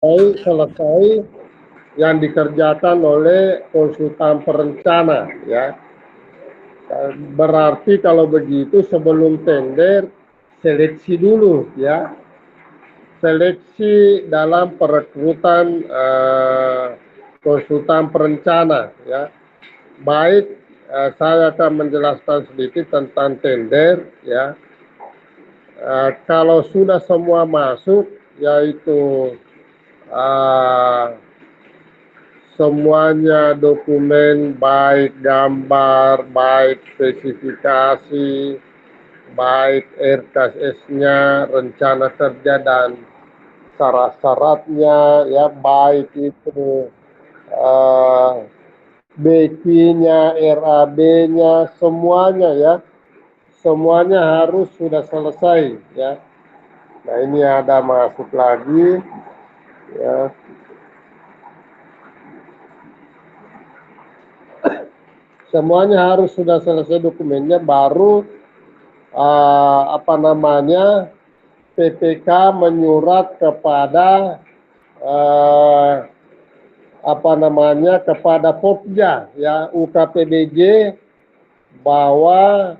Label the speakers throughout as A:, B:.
A: selesai yang dikerjakan oleh konsultan perencana, ya. Berarti kalau begitu sebelum tender seleksi dulu, ya. Seleksi dalam perekrutan konsultan perencana, ya. Baik, saya akan menjelaskan sedikit tentang tender, ya. Kalau sudah semua masuk, yaitu semuanya dokumen, baik gambar, baik spesifikasi, baik RKS-nya, rencana kerja dan syarat-syaratnya, ya, baik itu BQ-nya, RAB-nya, semuanya, ya, semuanya harus sudah selesai, ya. Nah, ini ada masuk lagi, ya. Semuanya harus sudah selesai dokumennya, baru PPK menyurat kepada kepada Popja, ya, UKPBJ, bahwa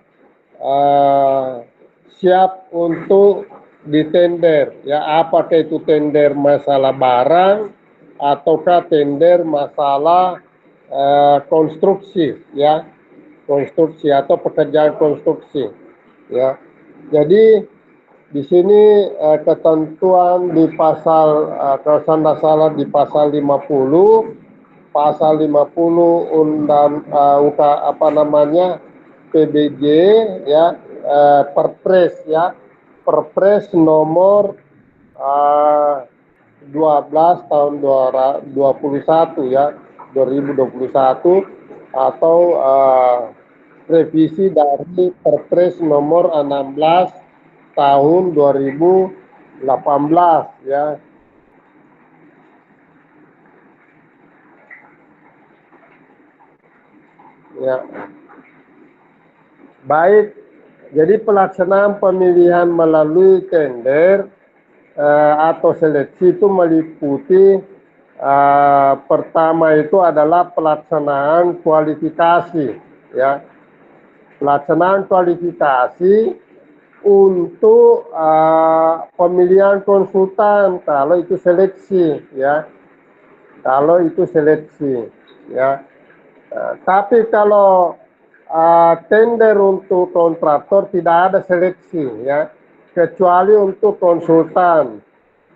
A: siap untuk ditender, ya. Apakah itu tender masalah barang ataukah tender masalah konstruksi, ya, konstruksi atau pekerjaan konstruksi, ya. Jadi di sini ketentuan di pasal, kalau saya tidak salah di pasal 50 undang PBJ, ya, Perpres, ya, Perpres nomor 12 tahun 2021, ya, 2021, atau revisi dari Perpres nomor 16 tahun 2018, ya. Ya. Baik, jadi pelaksanaan pemilihan melalui tender atau seleksi itu meliputi pertama itu adalah pelaksanaan kualifikasi, ya. Pelaksanaan kualifikasi untuk pemilihan konsultan kalau itu seleksi, ya. Kalau itu seleksi, ya. Tapi kalau tender untuk kontraktor tidak ada seleksi, ya, kecuali untuk konsultan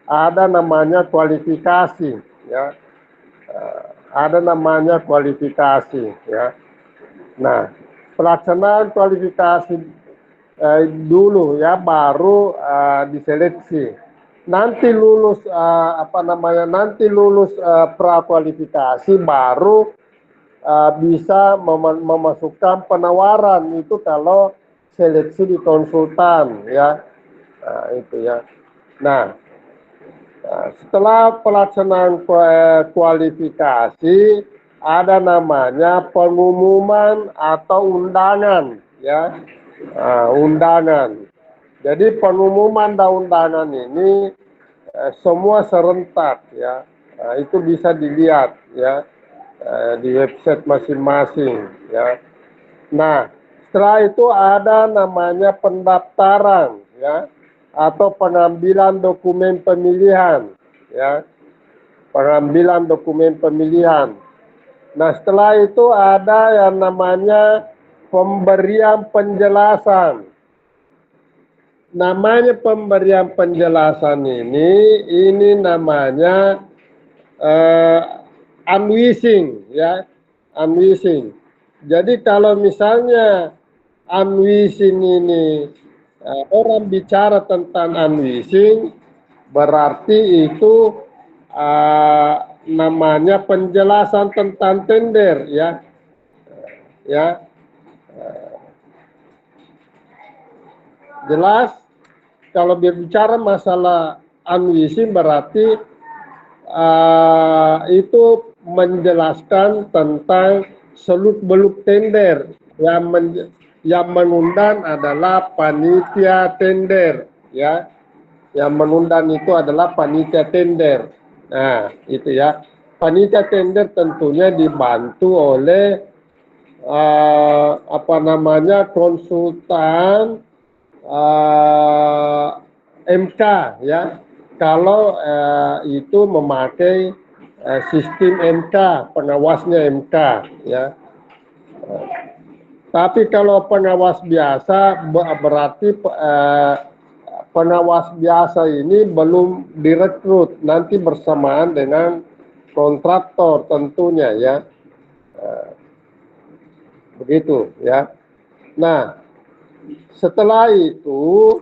A: ada namanya kualifikasi, ya. Ada namanya kualifikasi, ya. Nah, pelaksanaan kualifikasi dulu, ya, baru diseleksi. Nanti lulus nanti lulus prakualifikasi baru bisa memasukkan penawaran, itu kalau seleksi di konsultan, ya. Nah, itu, ya. Nah, setelah pelaksanaan kualifikasi ada namanya pengumuman atau undangan, ya. Undangan. Jadi pengumuman dan undangan ini semua serentak, ya. Itu bisa dilihat, ya, di website masing-masing, ya. Nah, setelah itu ada namanya pendaftaran, ya, atau pengambilan dokumen pemilihan, ya, pengambilan dokumen pemilihan. Nah, setelah itu ada yang namanya pemberian penjelasan. Namanya pemberian penjelasan ini namanya unwising, ya, unwising. Jadi kalau misalnya unwising ini orang bicara tentang unwising, berarti itu namanya penjelasan tentang tender, ya, ya. Jelas kalau berbicara masalah unwising berarti itu menjelaskan tentang seluk-beluk tender. Yang mengundang adalah panitia tender, ya. Yang mengundang itu adalah panitia tender. Nah, itu ya. Panitia tender tentunya dibantu oleh apa namanya konsultan MK ya. Kalau itu memakai sistem MK, pengawasnya MK ya. Tapi kalau pengawas biasa berarti pengawas biasa ini belum direkrut, nanti bersamaan dengan kontraktor tentunya ya. Begitu ya. Nah, setelah itu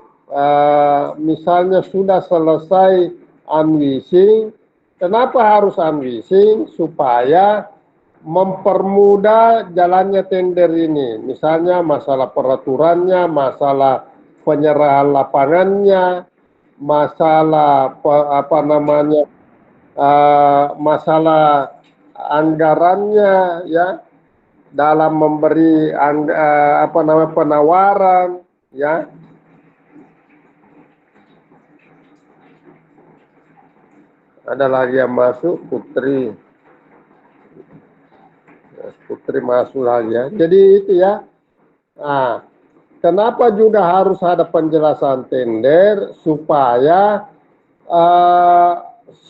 A: misalnya sudah selesai unleashing, kenapa harus unleashing? Supaya mempermudah jalannya tender ini. Misalnya masalah peraturannya, masalah penyerahan lapangannya, masalah apa namanya, masalah anggarannya ya, dalam memberi apa namanya penawaran ya. Ada lagi yang masuk, Putri. Putri masuk lagi ya. Jadi itu ya. Nah, kenapa juga harus ada penjelasan tender supaya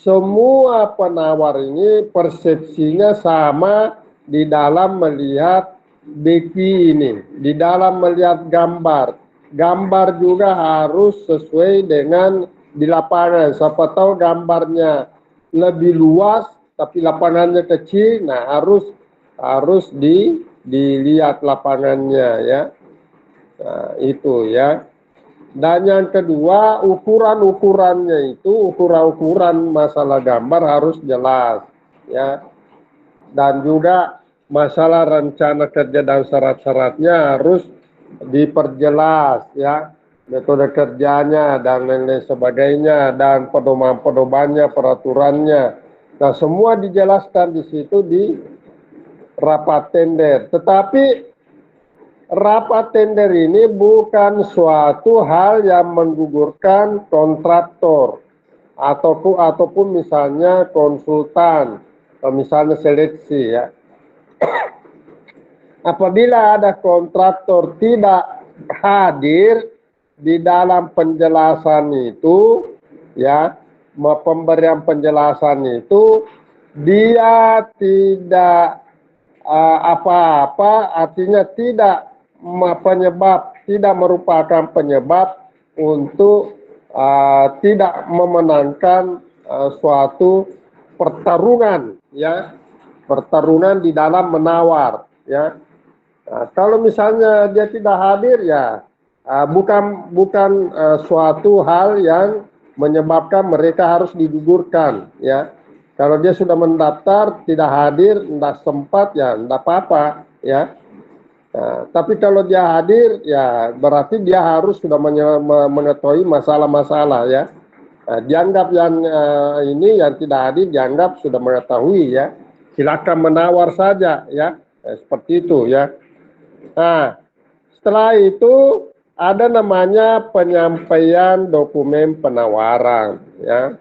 A: semua penawar ini persepsinya sama di dalam melihat BP ini, di dalam melihat gambar. Gambar juga harus sesuai dengan di lapangan. Siapa tahu gambarnya lebih luas tapi lapangannya kecil, nah harus dilihat lapangannya ya. Nah, itu ya. Dan yang kedua, ukuran-ukurannya itu, ukuran-ukuran masalah gambar harus jelas ya. Dan juga masalah rencana kerja dan syarat-syaratnya harus diperjelas ya. Metode kerjanya dan lain-lain sebagainya, dan pedoman-pedomannya, peraturannya. Nah, semua dijelaskan di situ di rapat tender. Tetapi rapat tender ini bukan suatu hal yang menggugurkan kontraktor ataupun misalnya konsultan, misalnya seleksi ya. Apabila ada kontraktor tidak hadir di dalam penjelasan itu ya, pemberian penjelasan itu, dia tidak apa-apa, artinya tidak tidak merupakan penyebab untuk tidak memenangkan suatu pertarungan ya, pertarungan di dalam menawar ya. Nah, kalau misalnya dia tidak hadir ya bukan suatu hal yang menyebabkan mereka harus digugurkan ya. Kalau dia sudah mendaftar tidak hadir, tidak sempat ya tidak apa-apa ya. Nah, tapi kalau dia hadir ya berarti dia harus sudah mengetahui masalah-masalah ya. Nah, dianggap yang ini yang tidak hadir dianggap sudah mengetahui ya. Silakan menawar saja ya. Seperti itu ya. Nah, setelah itu ada namanya penyampaian dokumen penawaran ya.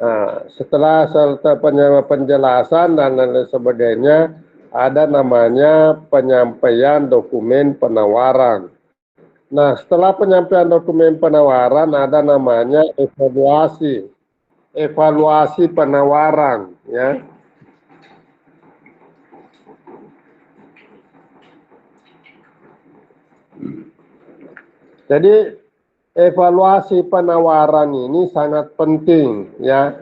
A: Nah, setelah penjelasan dan lain sebagainya, ada namanya penyampaian dokumen penawaran. Nah, setelah penyampaian dokumen penawaran, ada namanya evaluasi penawaran ya. Jadi evaluasi penawaran ini sangat penting ya,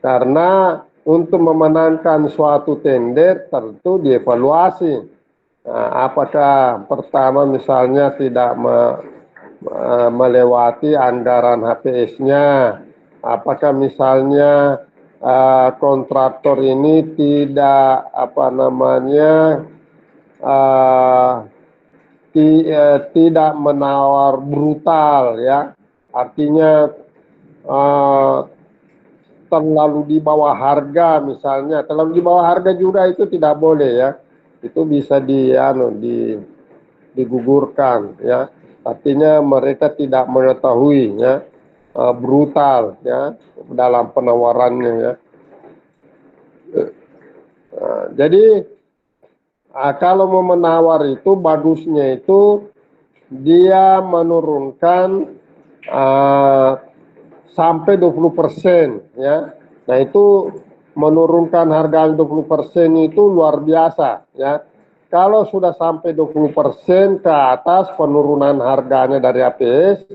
A: karena untuk memenangkan suatu tender tentu dievaluasi. Nah, apakah pertama misalnya tidak melewati anggaran HPS-nya, apakah misalnya kontraktor ini tidak apa namanya tidak menawar brutal ya, artinya terlalu di bawah harga misalnya. Terlalu di bawah harga juga itu tidak boleh ya, itu bisa digugurkan ya, artinya mereka tidak mengetahui ya, brutal ya, dalam penawarannya ya. Jadi kalau mau menawar itu bagusnya itu dia menurunkan sampai 20% ya. Nah itu menurunkan harga 20% itu luar biasa ya. Kalau sudah sampai 20% ke atas penurunan harganya dari APS,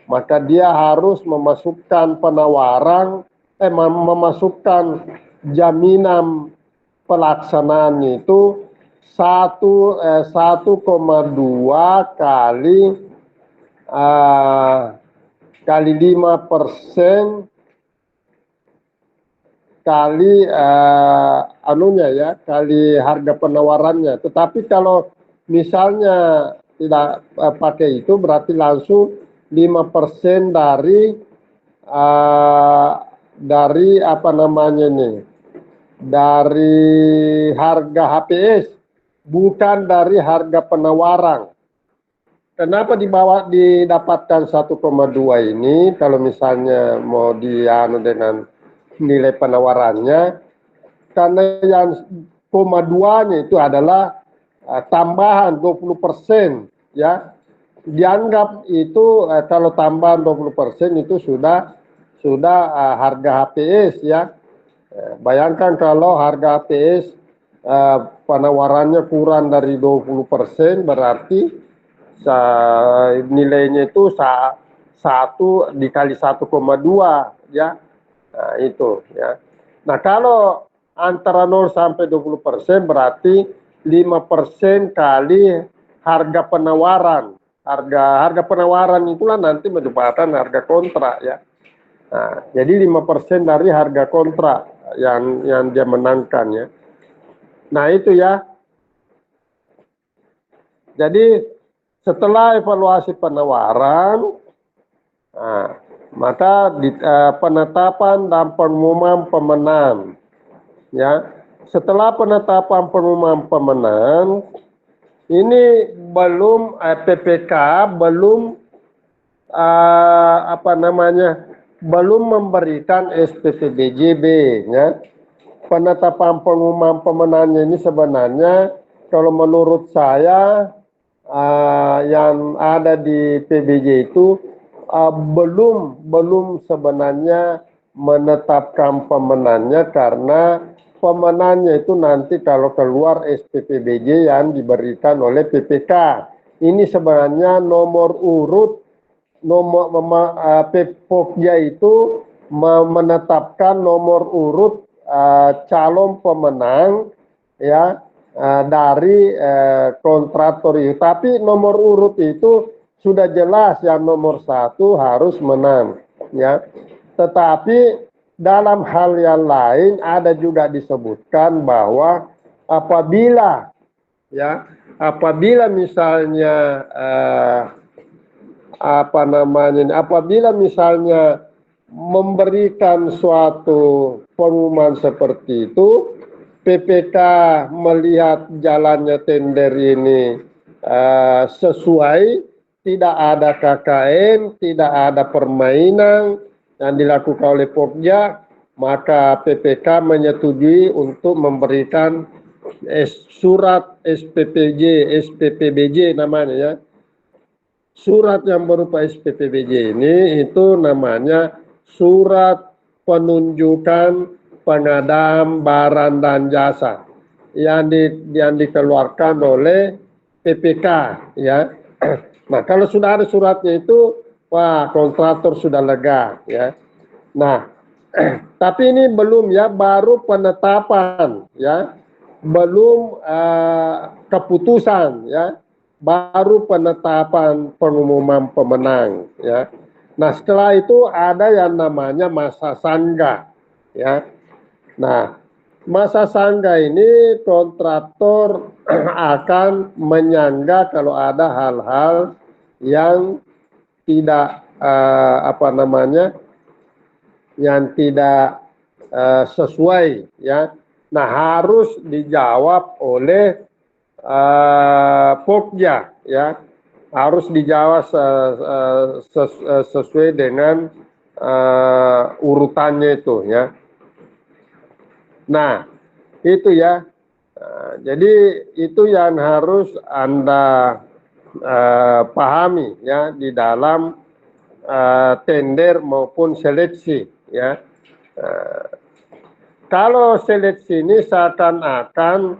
A: maka dia harus memasukkan penawaran, memasukkan jaminan pelaksanaan itu 1,2 kali 5% kali anunya ya, kali harga penawarannya. Tetapi kalau misalnya tidak pakai itu berarti langsung 5% dari apa namanya nih, dari harga HPS, bukan dari harga penawaran. Kenapa didapatkan 1,2 ini? Kalau misalnya mau dianu dengan nilai penawarannya, karena yang 0,2-nya itu adalah tambahan 20% ya. Dianggap itu kalau tambahan 20% itu sudah harga HPS ya. Bayangkan kalau harga HPS penawarannya kurang dari 20%, berarti nilainya itu 1 dikali 1,2 ya. Nah, itu ya. Nah, kalau antara 0 sampai 20% berarti 5% kali harga penawaran. Harga penawaran itulah nanti merupakan harga kontrak ya. Nah, jadi 5% dari harga kontrak yang dia menangkan ya. Nah, itu ya. Jadi setelah evaluasi penawaran, maka penetapan dan pengumuman pemenang. Ya, setelah penetapan pengumuman pemenang, ini belum PPK belum belum memberikan SPPBJB. Ya. Penetapan pengumuman pemenangnya ini sebenarnya kalau menurut saya yang ada di PBJ itu belum sebenarnya menetapkan pemenangnya, karena pemenangnya itu nanti kalau keluar SPPBJ yang diberikan oleh PPK. Ini sebenarnya nomor urut Pokja itu menetapkan nomor urut calon pemenang ya. Dari kontraktor itu, tapi nomor urut itu sudah jelas yang nomor 1 harus menang ya. Tetapi dalam hal yang lain ada juga disebutkan bahwa apabila misalnya apabila misalnya memberikan suatu pengumuman seperti itu, PPK melihat jalannya tender ini sesuai, tidak ada KKN, tidak ada permainan yang dilakukan oleh Pokja, maka PPK menyetujui untuk memberikan surat SPPBJ namanya ya. Surat yang berupa SPPBJ ini itu namanya surat penunjukan pengadaan barang dan jasa yang dikeluarkan oleh PPK ya. Nah, kalau sudah ada suratnya itu, wah, kontraktor sudah lega ya. Nah, tapi ini belum ya, baru penetapan ya, belum keputusan ya, baru penetapan pengumuman pemenang ya. Nah, setelah itu ada yang namanya masa sanggah ya. Nah, masa sanggah ini kontraktor akan menyanggah kalau ada hal-hal yang tidak yang tidak sesuai ya. Nah, harus dijawab oleh Pokja ya. Harus dijawab sesuai dengan urutannya itu ya. Nah, itu ya. Jadi itu yang harus Anda pahami ya di dalam tender maupun seleksi ya. Kalau seleksi ini seakan-akan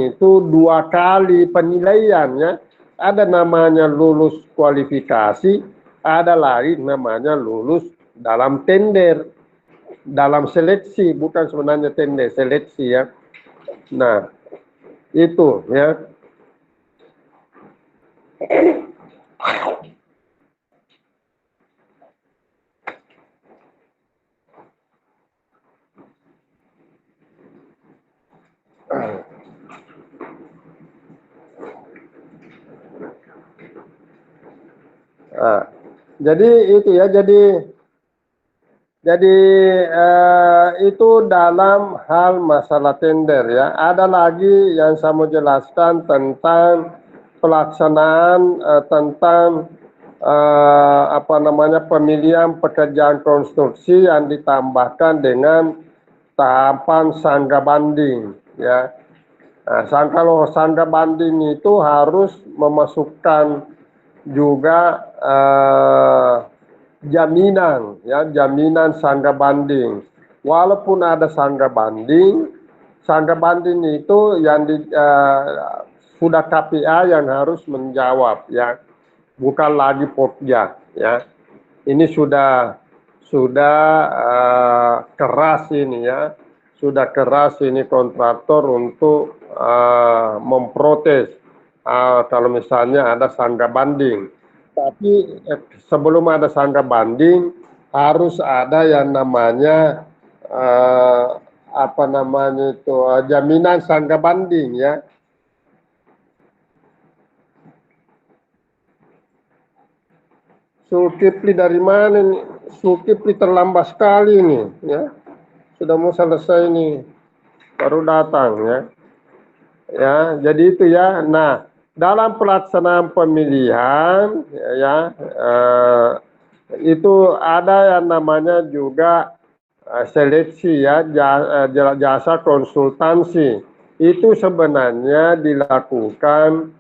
A: itu 2 kali penilaian ya. Ada namanya lulus kualifikasi, ada lagi namanya lulus dalam tender, dalam seleksi, bukan sebenarnya tender, seleksi ya. Nah, itu ya. Nah, jadi itu ya, jadi itu dalam hal masalah tender ya. Ada lagi yang saya mau jelaskan tentang pelaksanaan tentang pemilihan pekerjaan konstruksi yang ditambahkan dengan tahapan sangga banding ya. Nah, kalau sangga banding itu harus memasukkan juga jaminan ya, jaminan sangga banding. Walaupun ada sangga banding itu yang sudah KPA yang harus menjawab ya, bukan lagi Pokja ya. Ini sudah keras ini ya, sudah keras ini kontraktor untuk memprotes kalau misalnya ada sangga banding. Tapi sebelum ada sangga banding harus ada yang namanya jaminan sangga banding ya. Zulkifli dari mana nih? Zulkifli terlambat sekali nih ya. Sudah mau selesai nih, baru datang ya. Ya, jadi itu ya. Nah, dalam pelaksanaan pemilihan ya, itu ada yang namanya juga seleksi ya, jasa konsultansi. Itu sebenarnya dilakukan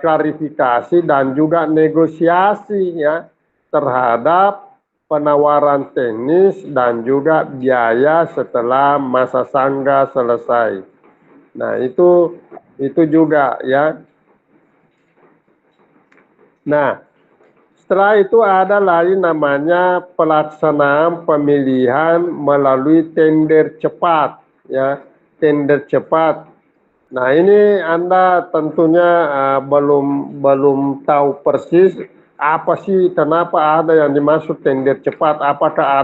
A: klarifikasi dan juga negosiasi ya terhadap penawaran teknis dan juga biaya setelah masa sangga selesai. Nah, itu juga ya. Nah, setelah itu ada lagi namanya pelaksanaan pemilihan melalui tender cepat ya, tender cepat. Nah, ini Anda tentunya belum tahu persis apa sih, kenapa ada yang dimaksud tender cepat, apakah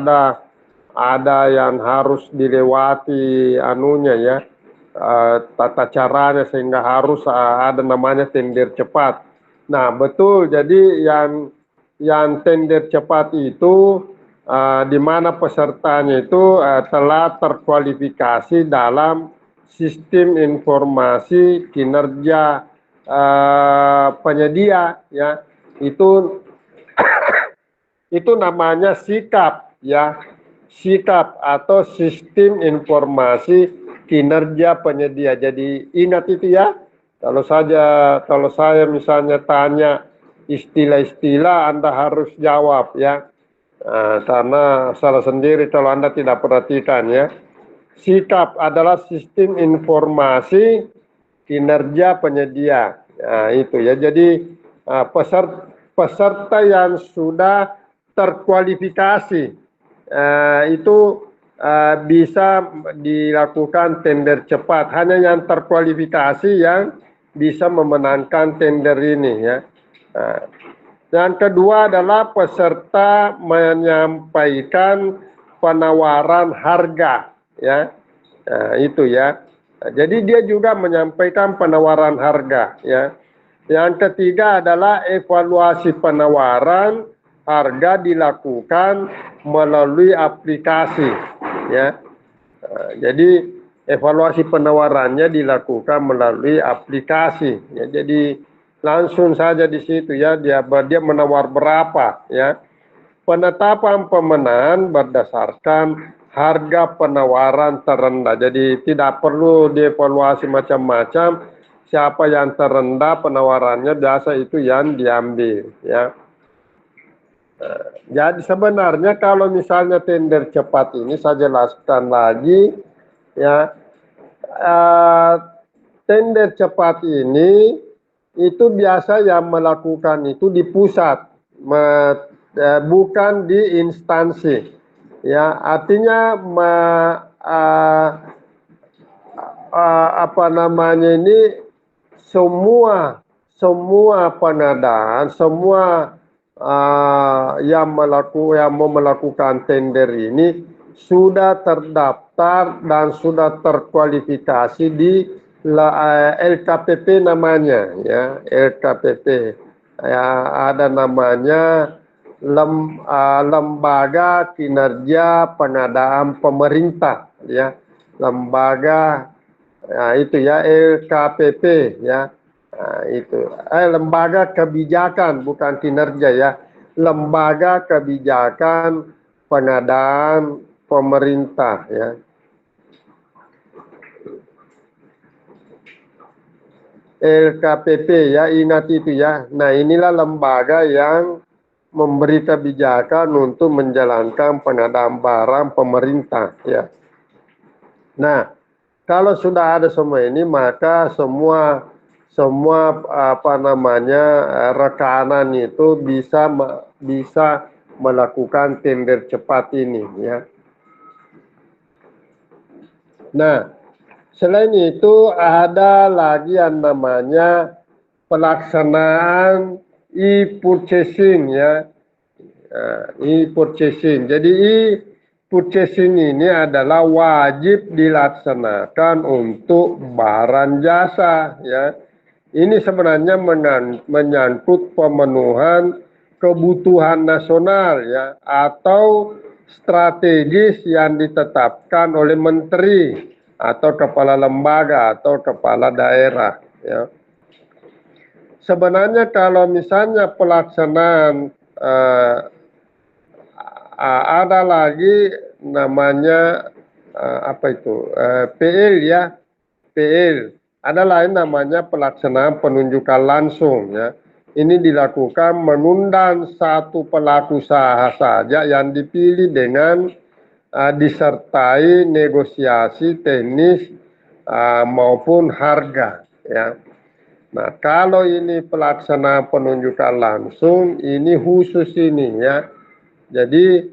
A: ada yang harus dilewati anunya ya, tata caranya sehingga harus ada namanya tender cepat. Nah, betul, jadi yang tender cepat itu di mana pesertanya itu telah terkualifikasi dalam sistem informasi kinerja penyedia ya. Itu namanya sikap ya, sikap atau sistem informasi kinerja penyedia. Jadi ingat itu ya, kalau saya misalnya tanya istilah-istilah Anda harus jawab ya, karena salah sendiri kalau Anda tidak perhatikan ya. Sikap adalah sistem informasi kinerja penyedia. Nah, itu ya. Jadi peserta yang sudah terkualifikasi itu bisa dilakukan tender cepat. Hanya yang terkualifikasi yang bisa memenangkan tender ini ya. Yang kedua adalah peserta menyampaikan penawaran harga ya. Itu ya. Jadi dia juga menyampaikan penawaran harga ya. Yang ketiga adalah evaluasi penawaran harga dilakukan melalui aplikasi ya. Jadi evaluasi penawarannya dilakukan melalui aplikasi ya. Jadi langsung saja di situ ya, dia menawar berapa ya. Penetapan pemenang berdasarkan harga penawaran terendah. Jadi tidak perlu dievaluasi macam-macam. Siapa yang terendah penawarannya biasa itu yang diambil ya. Jadi sebenarnya kalau misalnya tender cepat ini saya jelaskan lagi ya, tender cepat ini itu biasa yang melakukan itu di pusat, bukan di instansi. Ya, artinya apa namanya ini semua pengadaan, semua yang mau melakukan tender ini sudah terdaftar dan sudah terkualifikasi di LKPP namanya ya, LKPP ya, ada namanya Lembaga Kinerja Pengadaan Pemerintah ya, lembaga ya, itu ya LKPP ya. Nah, itu lembaga kebijakan, bukan kinerja ya, lembaga kebijakan pengadaan pemerintah ya. LKPP ya, ingat itu ya. Nah, inilah lembaga yang memberi kebijakan untuk menjalankan pengadaan barang pemerintah ya. Nah, kalau sudah ada semua ini, maka semua apa namanya rekanan itu bisa melakukan tender cepat ini ya. Nah, selain itu ada lagi yang namanya pelaksanaan e-purchasing ya. E-purchasing. Jadi e-purchasing ini adalah wajib dilaksanakan untuk barang jasa ya. Ini sebenarnya menyangkut pemenuhan kebutuhan nasional ya, atau strategis yang ditetapkan oleh menteri atau kepala lembaga atau kepala daerah ya. Sebenarnya kalau misalnya pelaksanaan ada lagi namanya apa itu PL ya, PL. Ada lain namanya pelaksanaan penunjukan langsung ya. Ini dilakukan mengundang satu pelaku usaha saja yang dipilih dengan disertai negosiasi teknis maupun harga ya. Nah, kalau ini pelaksanaan penunjukan langsung, ini khusus ini ya. Jadi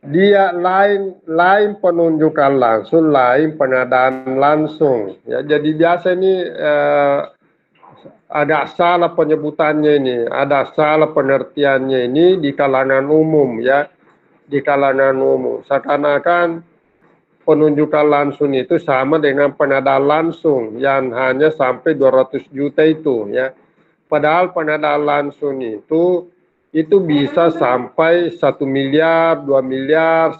A: dia lain penunjukan langsung, lain pengadaan langsung. Ya, jadi biasa ini agak salah penyebutannya ini, ada salah pengertiannya ini di kalangan umum ya, di kalangan umum. Seakan-akan penunjukan langsung itu sama dengan pengadaan langsung yang hanya sampai 200 juta itu ya. Padahal pengadaan langsung itu bisa sampai 1 miliar, 2 miliar,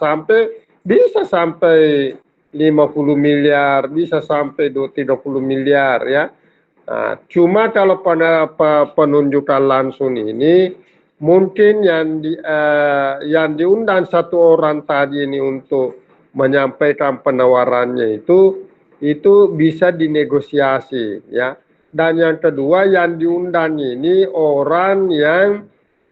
A: bisa sampai 50 miliar, bisa sampai 30 miliar ya. Nah, cuma kalau penunjukan langsung ini mungkin yang diundang satu orang tadi ini untuk menyampaikan penawarannya itu bisa dinegosiasi ya. Dan yang kedua yang diundang ini orang yang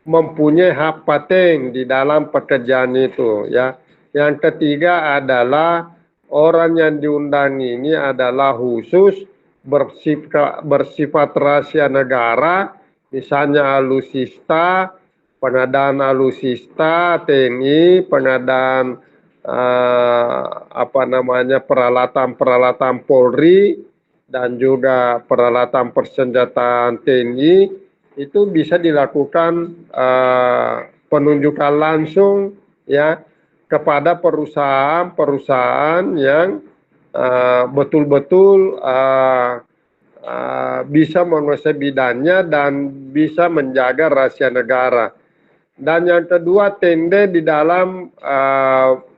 A: mempunyai hak paten di dalam pekerjaan itu ya. Yang ketiga adalah orang yang diundang ini adalah khusus bersifat rahasia negara, misalnya alutsista, pengadaan alutsista, TNI, pengadaan apa namanya peralatan-peralatan Polri dan juga peralatan persenjataan TNI. Itu bisa dilakukan penunjukan langsung ya kepada perusahaan-perusahaan yang betul-betul bisa menguasai bidangnya dan bisa menjaga rahasia negara. Dan yang kedua, tender di dalam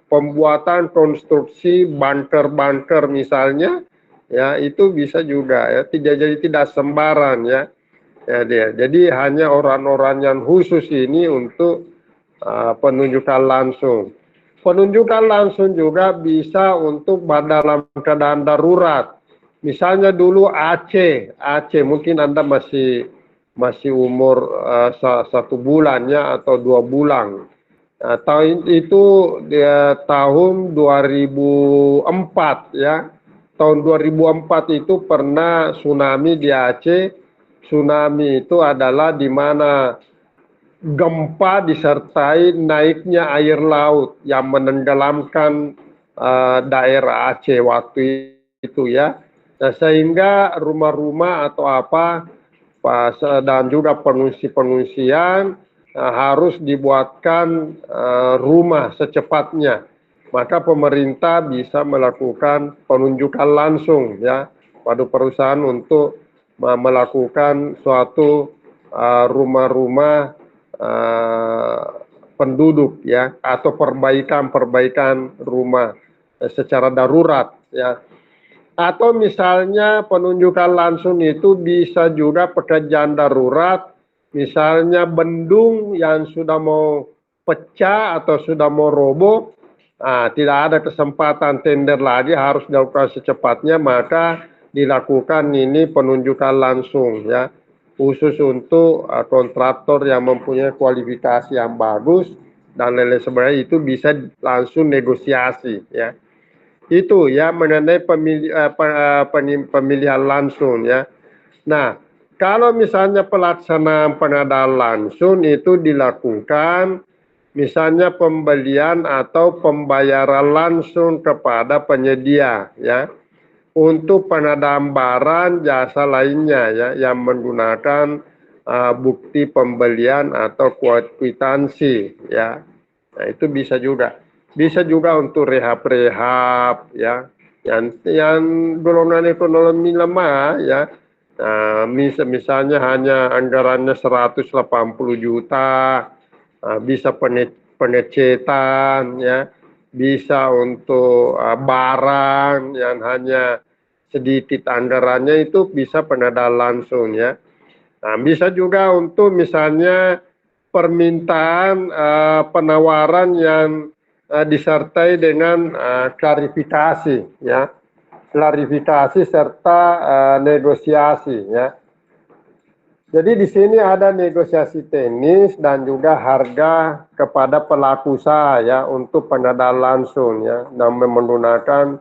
A: pembuatan konstruksi bunker-bunker misalnya, ya itu bisa juga ya, jadi tidak sembarang ya. Ya, jadi hanya orang-orang yang khusus ini untuk penunjukan langsung. Penunjukan langsung juga bisa untuk dalam keadaan darurat. Misalnya dulu Aceh mungkin Anda masih umur 1 bulan ya atau 2 bulan. Tahun itu tahun 2004 ya. Tahun 2004 itu pernah tsunami di Aceh. Tsunami itu adalah di mana gempa disertai naiknya air laut yang menenggelamkan daerah Aceh waktu itu ya. Nah, sehingga rumah-rumah atau apa dan juga pengungsi-pengungsian harus dibuatkan rumah secepatnya. Maka pemerintah bisa melakukan penunjukan langsung ya pada perusahaan untuk melakukan suatu rumah-rumah penduduk ya atau perbaikan rumah secara darurat ya. Atau misalnya penunjukan langsung itu bisa juga pekerjaan darurat, misalnya bendung yang sudah mau pecah atau sudah mau roboh, tidak ada kesempatan tender lagi, harus dilakukan secepatnya, maka dilakukan ini penunjukan langsung ya, khusus untuk kontraktor yang mempunyai kualifikasi yang bagus dan lain-lain sebagainya, itu bisa langsung negosiasi ya. Itu ya mengenai pemilihan langsung ya. Nah, kalau misalnya pelaksanaan pengadaan langsung itu dilakukan misalnya pembelian atau pembayaran langsung kepada penyedia ya untuk pengadaan barang jasa lainnya ya yang menggunakan bukti pembelian atau kwitansi ya. Nah, itu bisa juga. Bisa juga untuk rehab-rehab ya. Yang golongan ekonomi lemah ya. Nah, misalnya hanya anggarannya 180 juta, bisa pengecetan ya, bisa untuk barang yang hanya sedikit anggarannya itu bisa pengadaan langsung ya. Nah, bisa juga untuk misalnya permintaan penawaran yang disertai dengan klarifikasi ya, klarifikasi serta negosiasi ya. Jadi di sini ada negosiasi teknis dan juga harga kepada pelaku usaha ya untuk pengadaan langsung ya dan menggunakan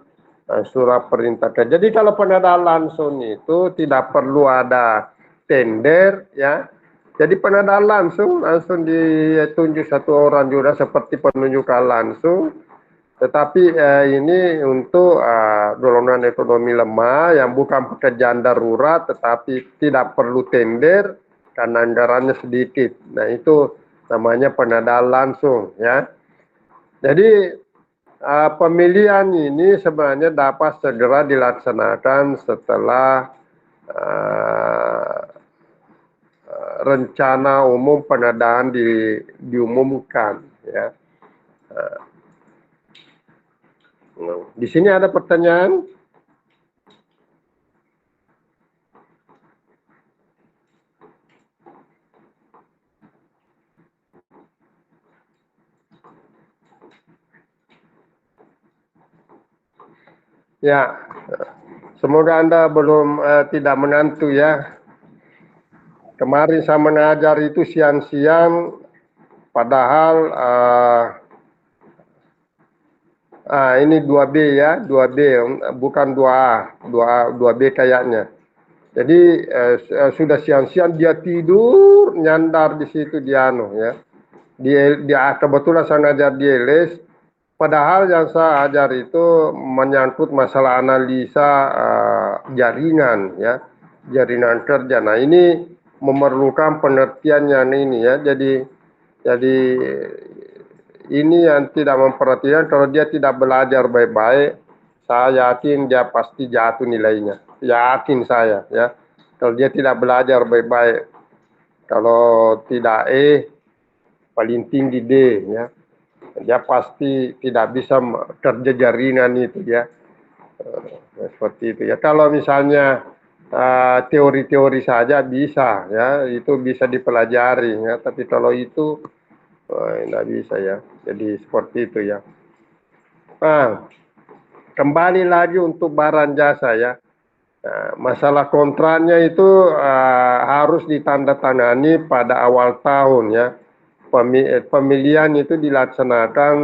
A: surat perintah kerja. Jadi kalau pengadaan langsung itu tidak perlu ada tender ya. Jadi pengadaan langsung ditunjuk satu orang juga seperti penunjukan langsung. Tetapi ini untuk golongan ekonomi lemah yang bukan pekerjaan darurat tetapi tidak perlu tender karena anggarannya sedikit. Nah, itu namanya pengadaan langsung ya. Jadi pemilihan ini sebenarnya dapat segera dilaksanakan setelah rencana umum pengadaan diumumkan ya. Di sini ada pertanyaan? Ya, semoga Anda belum tidak mengantuk ya. Kemarin saya mengajar itu siang-siang, padahal ini 2B ya, 2B, bukan 2A, 2B kayaknya. Jadi sudah siang-siang dia tidur, nyandar di situ dia ya. Dia kebetulan saya ngajar di LS, padahal yang saya ajar itu menyangkut masalah analisa jaringan ya, jaringan kerja. Nah, ini memerlukan pengertian yang ini ya. Jadi ini yang tidak memperhatikan, kalau dia tidak belajar baik-baik, saya yakin dia pasti jatuh nilainya. Yakin saya ya. Kalau dia tidak belajar baik-baik, kalau tidak paling tinggi D ya. Dia pasti tidak bisa kerja jaringan itu ya. Seperti itu ya. Kalau misalnya teori-teori saja bisa ya, itu bisa dipelajari ya, tapi kalau itu nggak bisa ya. Jadi seperti itu ya. Nah, kembali lagi untuk barang jasa ya. Nah, masalah kontraknya itu harus ditandatangani pada awal tahun ya. Pemilihan itu dilaksanakan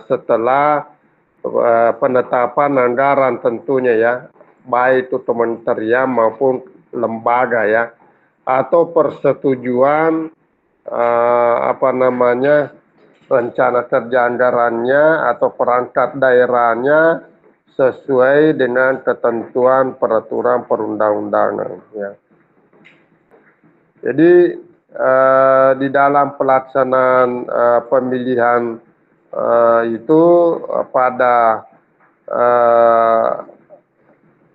A: setelah penetapan anggaran tentunya ya, baik itu kementerian maupun lembaga ya, atau persetujuan apa namanya, rencana kerja anggarannya atau perangkat daerahnya sesuai dengan ketentuan peraturan perundang-undangan ya. Jadi di dalam pelaksanaan pemilihan itu pada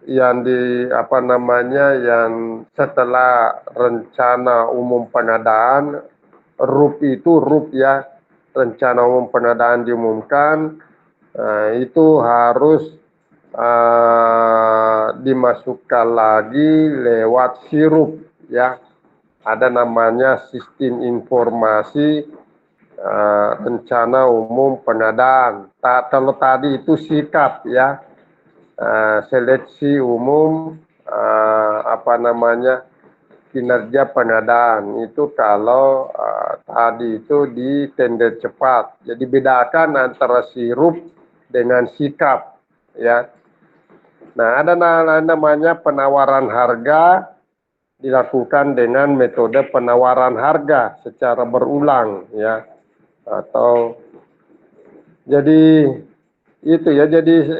A: yang di apa namanya, yang setelah rencana umum pengadaan RUP itu RUP ya, rencana umum pengadaan diumumkan, itu harus dimasukkan lagi lewat sirup ya, ada namanya sistem informasi rencana umum pengadaan. Kalau tadi itu sikap ya, seleksi umum apa namanya, kinerja pengadaan, itu kalau tadi itu di tender cepat. Jadi bedakan antara sirup dengan sikap ya. Nah, ada namanya penawaran harga, dilakukan dengan metode penawaran harga secara berulang ya, atau jadi itu ya. Jadi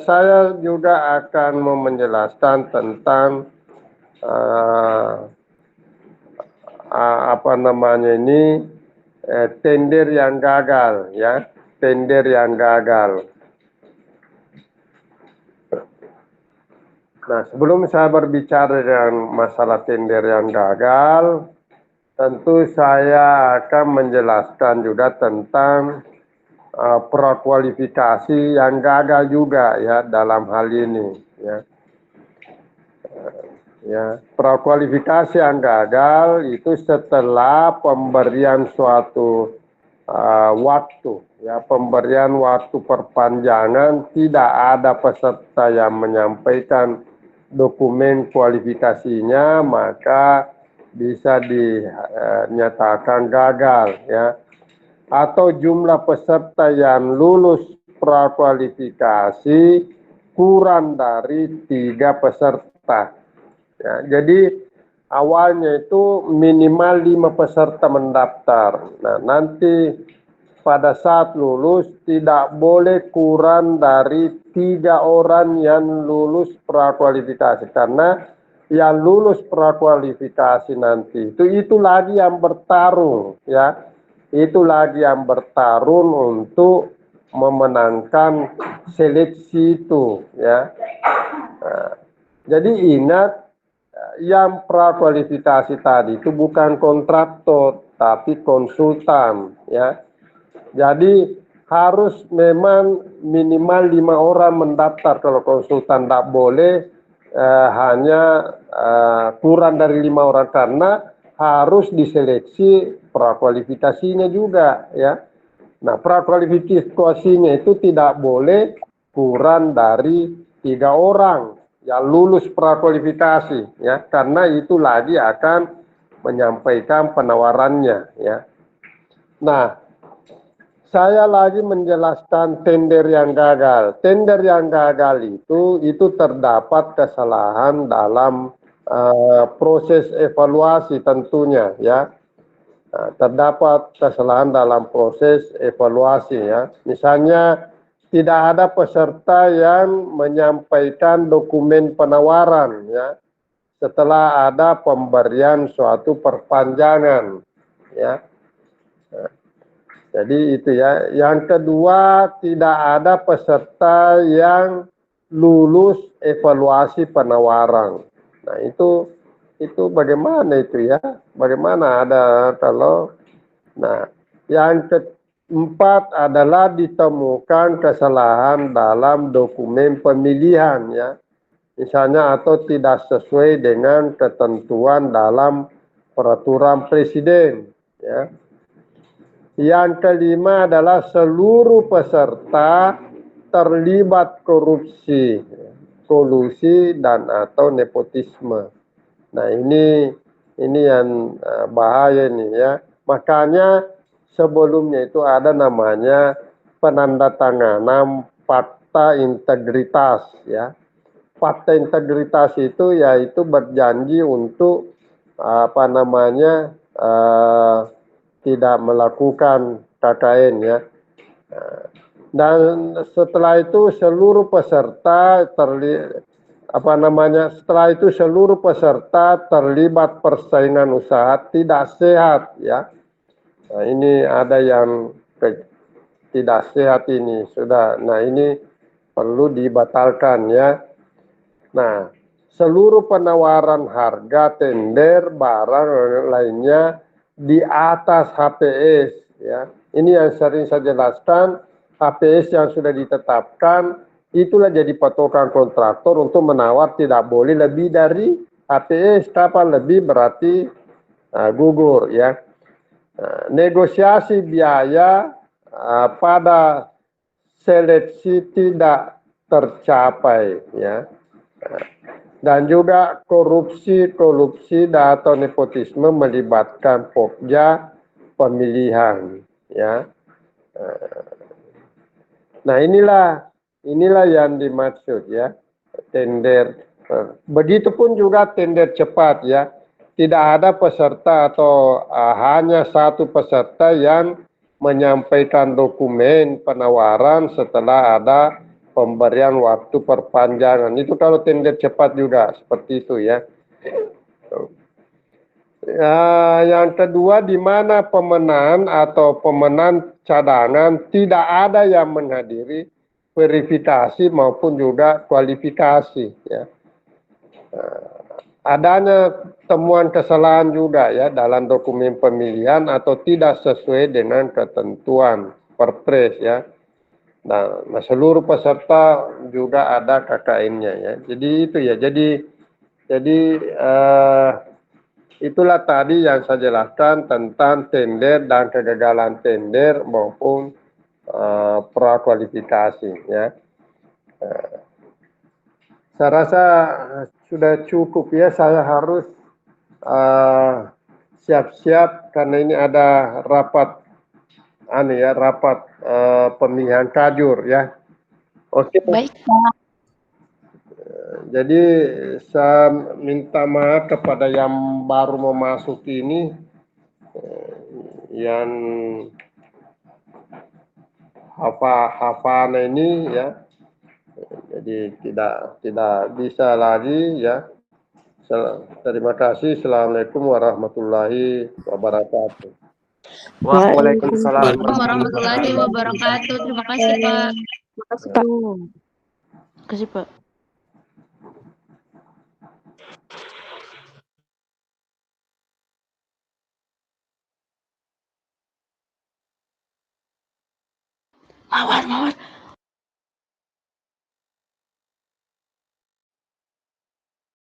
A: saya juga akan menjelaskan tentang apa namanya ini, tender yang gagal ya, tender yang gagal. Nah, sebelum saya berbicara dengan masalah tender yang gagal, tentu saya akan menjelaskan juga tentang prakualifikasi yang gagal juga ya dalam hal ini ya. Ya, prakualifikasi yang gagal itu setelah pemberian suatu waktu ya, pemberian waktu perpanjangan, tidak ada peserta yang menyampaikan dokumen kualifikasinya, maka bisa dinyatakan gagal ya. Atau jumlah peserta yang lulus prakualifikasi kurang dari 3 peserta. Ya, jadi awalnya itu minimal 5 peserta mendaftar. Nah, nanti pada saat lulus tidak boleh kurang dari 3 orang yang lulus prakualifikasi, karena yang lulus prakualifikasi nanti itu lagi yang bertarung ya, itu lagi yang bertarung untuk memenangkan seleksi itu ya. Nah, jadi ingat, yang prakualifikasi tadi itu bukan kontraktor tapi konsultan ya. Jadi harus memang minimal 5 orang mendaftar. Kalau konsultan tidak boleh hanya kurang dari 5 orang, karena harus diseleksi prakualifikasinya juga ya. Nah, prakualifikasinya itu tidak boleh kurang dari 3 orang yang lulus prakualifikasi ya, karena itu lagi akan menyampaikan penawarannya ya. Nah, saya lagi menjelaskan tender yang gagal. Tender yang gagal itu terdapat kesalahan dalam proses evaluasi tentunya ya. Nah, terdapat kesalahan dalam proses evaluasi ya. Misalnya tidak ada peserta yang menyampaikan dokumen penawaran ya setelah ada pemberian suatu perpanjangan ya. Nah, jadi itu ya. Yang kedua, tidak ada peserta yang lulus evaluasi penawaran. Nah, itu bagaimana itu ya? Bagaimana ada kalau, nah, yang keempat adalah ditemukan kesalahan dalam dokumen pemilihan ya. misalnya atau tidak sesuai dengan ketentuan dalam peraturan presiden, ya. Yang kelima adalah seluruh peserta terlibat korupsi, kolusi dan atau nepotisme. Nah, ini yang bahaya nih ya. Makanya sebelumnya itu ada namanya penandatanganan fakta integritas ya. Fakta integritas itu yaitu berjanji untuk apa namanya tidak melakukan KKN ya. Dan setelah itu seluruh peserta setelah itu seluruh peserta terlibat persaingan usaha tidak sehat ya. Nah, ini ada yang tidak sehat ini sudah. Nah, ini perlu dibatalkan ya. Nah, seluruh penawaran harga tender barang lainnya di atas HPS ya. Ini yang sering saya jelaskan, HPS yang sudah ditetapkan itulah jadi patokan kontraktor untuk menawar, tidak boleh lebih dari HPS. Kapan lebih berarti gugur ya. Negosiasi biaya pada seleksi tidak tercapai ya. Dan juga korupsi atau nepotisme melibatkan pokja pemilihan ya. Nah, inilah yang dimaksud ya, tender. Begitupun juga tender cepat ya. Tidak ada peserta atau hanya satu peserta yang menyampaikan dokumen penawaran setelah ada pemberian waktu perpanjangan. Itu kalau tender cepat juga seperti itu ya. Yang kedua, di mana pemenang atau pemenang cadangan tidak ada yang menghadiri verifikasi maupun juga kualifikasi ya. Adanya temuan kesalahan juga ya dalam dokumen pemilihan atau tidak sesuai dengan ketentuan Perpres ya. Nah, seluruh peserta juga ada KKN-nya ya. Jadi itu ya. Jadi itulah tadi yang saya jelaskan tentang tender dan kegagalan tender maupun prakualifikasi ya. Saya rasa sudah cukup ya. Saya harus siap-siap karena ini ada rapat pemilihan kajur ya. Oke.
B: Baik, Pak.
A: Jadi saya minta maaf kepada yang baru mau masuk ini, yang hafal ini ya. Jadi tidak bisa lagi ya. Terima kasih. Assalamualaikum warahmatullahi wabarakatuh.
C: Waalaikumsalam
B: Warahmatullahi wabarakatuh. Terima kasih, Pak.
C: Terima kasih, Pak.
B: Terima kasih, Pak. Mawar.